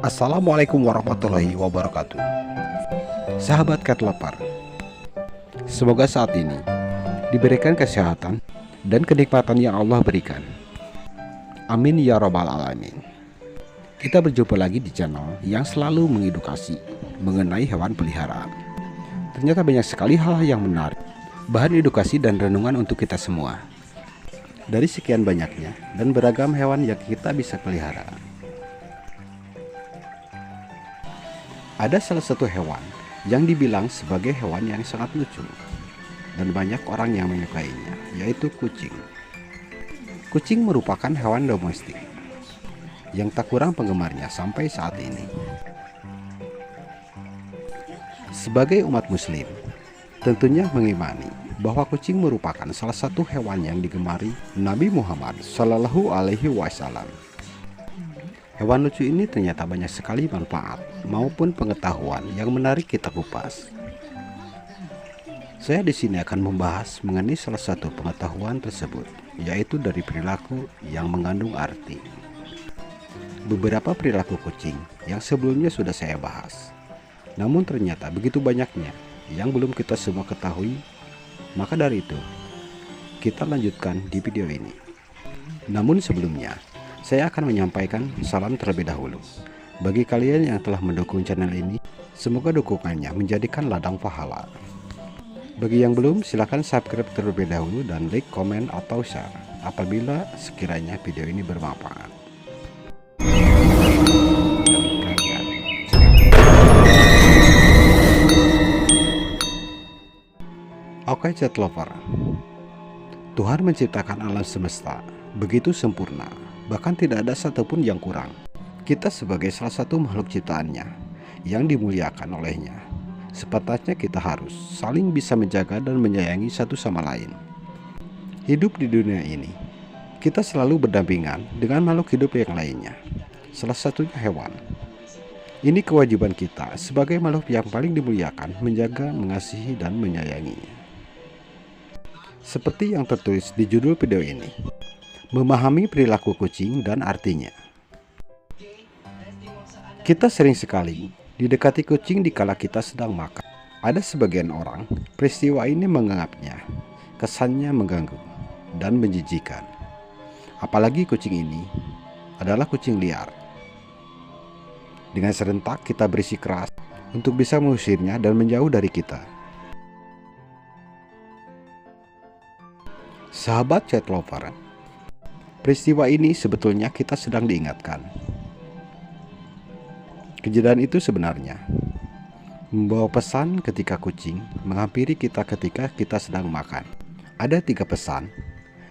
Assalamualaikum warahmatullahi wabarakatuh. Sahabat Cat Lover, semoga saat ini diberikan kesehatan dan kenikmatan yang Allah berikan. Amin ya robbal alamin. Kita berjumpa lagi di channel yang selalu mengedukasi mengenai hewan peliharaan. Ternyata banyak sekali hal yang menarik, bahan edukasi dan renungan untuk kita semua. Dari sekian banyaknya dan beragam hewan yang kita bisa pelihara, ada salah satu hewan yang dibilang sebagai hewan yang sangat lucu dan banyak orang yang menyukainya, yaitu kucing. Kucing merupakan hewan domestik yang tak kurang penggemarnya sampai saat ini. Sebagai umat muslim, tentunya mengimani bahwa kucing merupakan salah satu hewan yang digemari Nabi Muhammad Shallallahu Alaihi Wasallam. Hewan lucu ini ternyata banyak sekali manfaat maupun pengetahuan yang menarik kita kupas. Saya di sini akan membahas mengenai salah satu pengetahuan tersebut, yaitu dari perilaku yang mengandung arti. Beberapa perilaku kucing yang sebelumnya sudah saya bahas, namun ternyata begitu banyaknya yang belum kita semua ketahui. Maka dari itu, kita lanjutkan di video ini. Namun sebelumnya, saya akan menyampaikan salam terlebih dahulu. Bagi kalian yang telah mendukung channel ini, semoga dukungannya menjadikan ladang pahala. Bagi yang belum, silahkan subscribe terlebih dahulu dan like, komen, atau share apabila sekiranya video ini bermanfaat. Oke Cat Lover, Tuhan menciptakan alam semesta begitu sempurna, bahkan tidak ada satupun yang kurang. Kita sebagai salah satu makhluk ciptaannya yang dimuliakan olehnya, sepatutnya kita harus saling bisa menjaga dan menyayangi satu sama lain. Hidup di dunia ini, kita selalu berdampingan dengan makhluk hidup yang lainnya, salah satunya hewan. Ini kewajiban kita sebagai makhluk yang paling dimuliakan, menjaga, mengasihi, dan menyayanginya. Seperti yang tertulis di judul video ini, memahami perilaku kucing dan artinya. Kita sering sekali didekati kucing dikala kita sedang makan. Ada sebagian orang, peristiwa ini menganggapnya kesannya mengganggu dan menjijikan. Apalagi kucing ini adalah kucing liar. Dengan serentak kita bersikeras untuk bisa mengusirnya dan menjauh dari kita. Sahabat Cat Lover, peristiwa ini sebetulnya kita sedang diingatkan. Kejadian itu sebenarnya membawa pesan ketika kucing menghampiri kita ketika kita sedang makan. Ada 3 pesan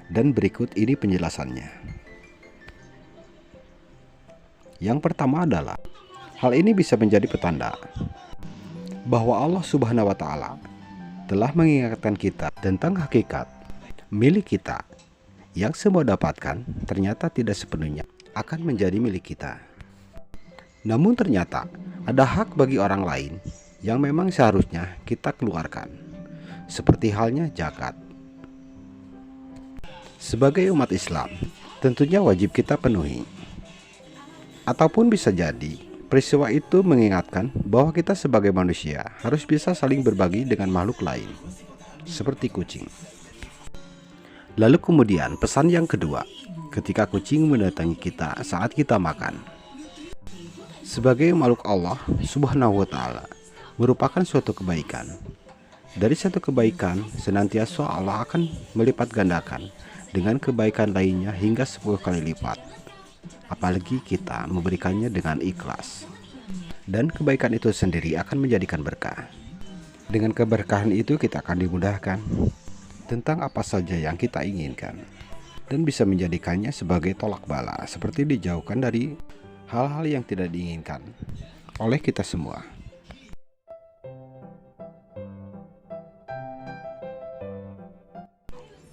dan berikut ini penjelasannya. Yang pertama adalah, hal ini bisa menjadi petanda bahwa Allah Subhanahu wa Ta'ala telah mengingatkan kita tentang hakikat milik kita yang semua dapatkan ternyata tidak sepenuhnya akan menjadi milik kita. Namun ternyata ada hak bagi orang lain yang memang seharusnya kita keluarkan, seperti halnya zakat. Sebagai umat Islam, tentunya wajib kita penuhi. Ataupun bisa jadi peristiwa itu mengingatkan bahwa kita sebagai manusia harus bisa saling berbagi dengan makhluk lain, seperti kucing. Lalu kemudian pesan yang kedua, ketika kucing mendatangi kita saat kita makan. Sebagai makhluk Allah Subhanahu wa Ta'ala merupakan suatu kebaikan. Dari satu kebaikan senantiasa Allah akan melipat gandakan dengan kebaikan lainnya hingga 10 kali lipat. Apalagi kita memberikannya dengan ikhlas. Dan kebaikan itu sendiri akan menjadikan berkah. Dengan keberkahan itu kita akan dimudahkan tentang apa saja yang kita inginkan, dan bisa menjadikannya sebagai tolak bala, seperti dijauhkan dari hal-hal yang tidak diinginkan oleh kita semua.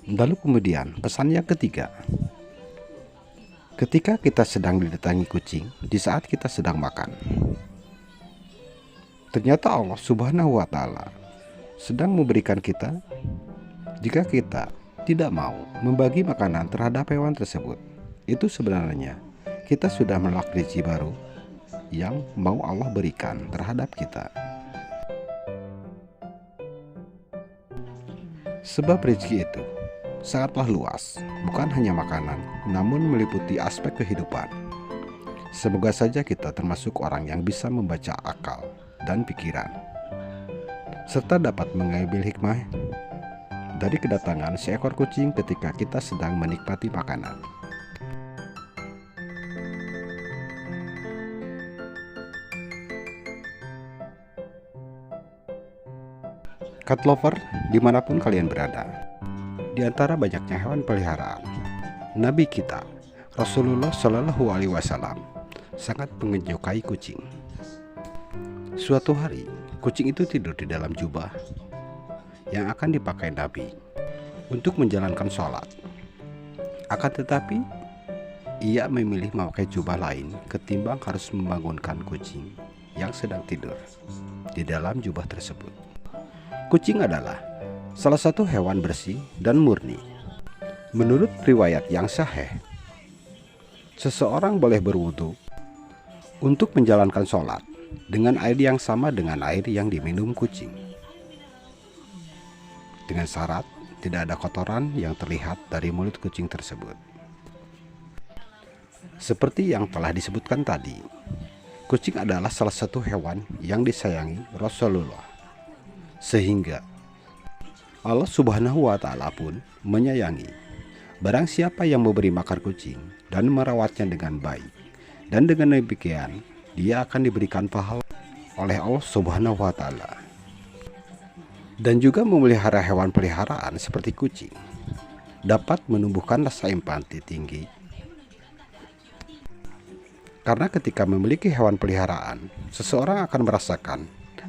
Lalu kemudian pesan yang ketiga, ketika kita sedang didatangi kucing di saat kita sedang makan, ternyata Allah Subhanahu wa Ta'ala sedang memberikan kita, jika kita tidak mau membagi makanan terhadap hewan tersebut, itu sebenarnya kita sudah menolak rezeki baru yang mau Allah berikan terhadap kita. Sebab rezeki itu sangatlah luas, bukan hanya makanan, namun meliputi aspek kehidupan. Semoga saja kita termasuk orang yang bisa membaca akal dan pikiran, serta dapat mengambil hikmah dari kedatangan seekor kucing ketika kita sedang menikmati makanan. Cat lover dimanapun kalian berada, di antara banyaknya hewan peliharaan, Nabi kita Rasulullah Shallallahu Alaihi Wasallam sangat menyukai kucing. Suatu hari, kucing itu tidur di dalam jubah yang akan dipakai Nabi untuk menjalankan sholat. Akan tetapi, ia memilih memakai jubah lain ketimbang harus membangunkan kucing yang sedang tidur di dalam jubah tersebut. Kucing adalah salah satu hewan bersih dan murni. Menurut riwayat yang sahih, seseorang boleh berwudu untuk menjalankan sholat dengan air yang sama dengan air yang diminum kucing, dengan syarat tidak ada kotoran yang terlihat dari mulut kucing tersebut. Seperti yang telah disebutkan tadi, kucing adalah salah satu hewan yang disayangi Rasulullah, sehingga Allah Subhanahu wa Ta'ala pun menyayangi. Barang siapa yang memberi makan kucing dan merawatnya dengan baik, dan dengan demikian dia akan diberikan pahala oleh Allah Subhanahu wa Ta'ala. Dan juga memelihara hewan peliharaan seperti kucing dapat menumbuhkan rasa empati tinggi, karena ketika memiliki hewan peliharaan, seseorang akan merasakan,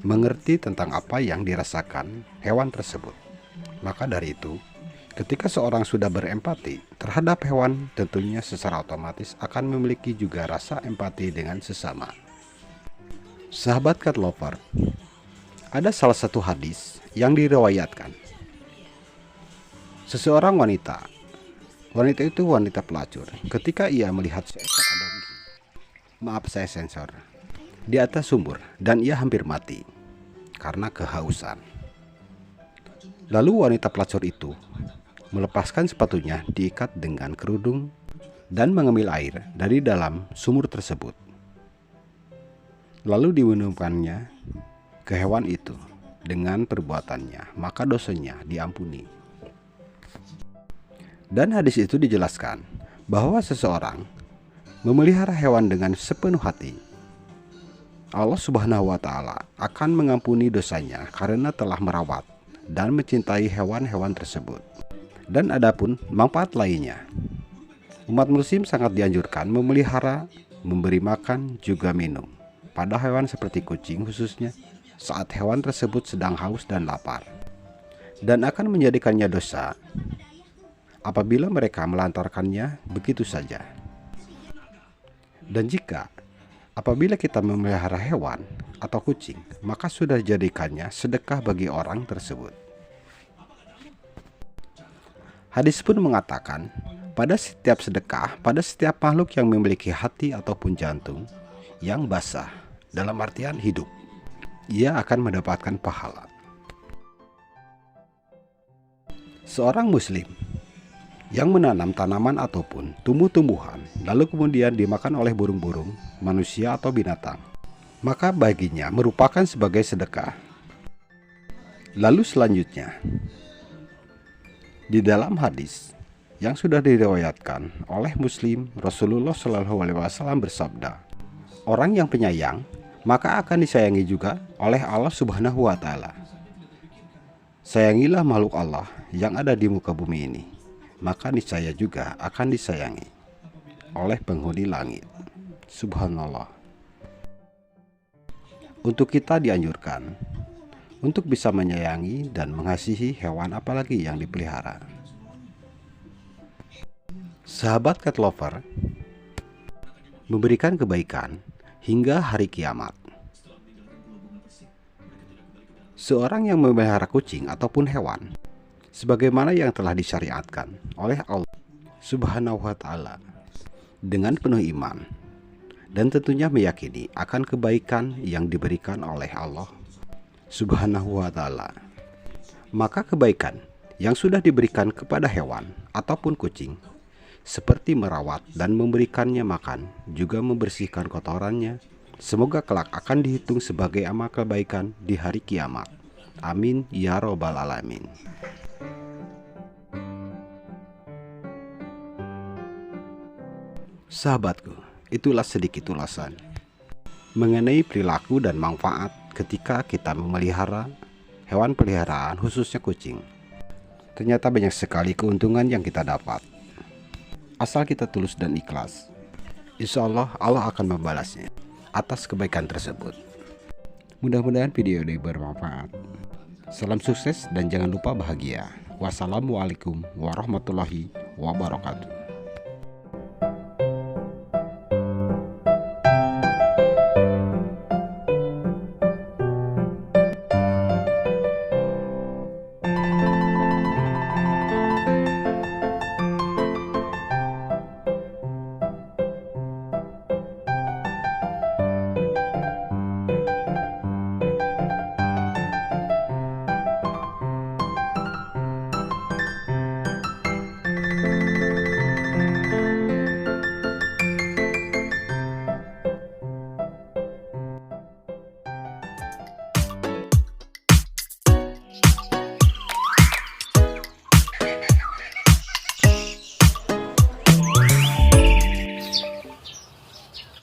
mengerti tentang apa yang dirasakan hewan tersebut. Maka dari itu, ketika seorang sudah berempati terhadap hewan, tentunya secara otomatis akan memiliki juga rasa empati dengan sesama. Sahabat cat lover, ada salah satu hadis yang diriwayatkan. Seseorang wanita itu wanita pelacur, ketika ia melihat seekor sensor di atas sumur dan ia hampir mati karena kehausan. Lalu wanita pelacur itu melepaskan sepatunya diikat dengan kerudung dan mengambil air dari dalam sumur tersebut, lalu diminumkannya ke hewan itu. Dengan perbuatannya, maka dosanya diampuni. Dan hadis itu dijelaskan bahwa seseorang memelihara hewan dengan sepenuh hati, Allah Subhanahu wa Ta'ala akan mengampuni dosanya karena telah merawat dan mencintai hewan-hewan tersebut. Dan adapun manfaat lainnya, umat muslim sangat dianjurkan memelihara, memberi makan, juga minum pada hewan seperti kucing khususnya saat hewan tersebut sedang haus dan lapar, dan akan menjadikannya dosa apabila mereka melantarkannya begitu saja. Dan jika apabila kita memelihara hewan atau kucing, maka sudah dijadikannya sedekah bagi orang tersebut. Hadis pun mengatakan, pada setiap sedekah, pada setiap makhluk yang memiliki hati ataupun jantung yang basah, dalam artian hidup, ia akan mendapatkan pahala. Seorang muslim yang menanam tanaman ataupun tumbuh-tumbuhan lalu kemudian dimakan oleh burung-burung, manusia atau binatang, maka baginya merupakan sebagai sedekah. Lalu selanjutnya, di dalam hadis yang sudah diriwayatkan oleh Muslim, Rasulullah Shallallahu Alaihi Wasallam bersabda, orang yang penyayang maka akan disayangi juga oleh Allah Subhanahu wa Ta'ala. Sayangilah makhluk Allah yang ada di muka bumi ini, maka niscaya juga akan disayangi oleh penghuni langit. Subhanallah. Untuk kita dianjurkan untuk bisa menyayangi dan mengasihi hewan apalagi yang dipelihara. Sahabat cat lover, memberikan kebaikan hingga hari kiamat. Seorang yang memelihara kucing ataupun hewan sebagaimana yang telah disyariatkan oleh Allah Subhanahu wa Ta'ala dengan penuh iman dan tentunya meyakini akan kebaikan yang diberikan oleh Allah Subhanahu wa Ta'ala, maka kebaikan yang sudah diberikan kepada hewan ataupun kucing seperti merawat dan memberikannya makan, juga membersihkan kotorannya, semoga kelak akan dihitung sebagai amal kebaikan di hari kiamat. Amin ya robbal alamin. Sahabatku, itulah sedikit ulasan mengenai perilaku dan manfaat ketika kita memelihara hewan peliharaan, khususnya kucing. Ternyata banyak sekali keuntungan yang kita dapat asal kita tulus dan ikhlas. Insya Allah, Allah akan membalasnya atas kebaikan tersebut. Mudah-mudahan video ini bermanfaat. Salam sukses dan jangan lupa bahagia. Wassalamualaikum warahmatullahi wabarakatuh.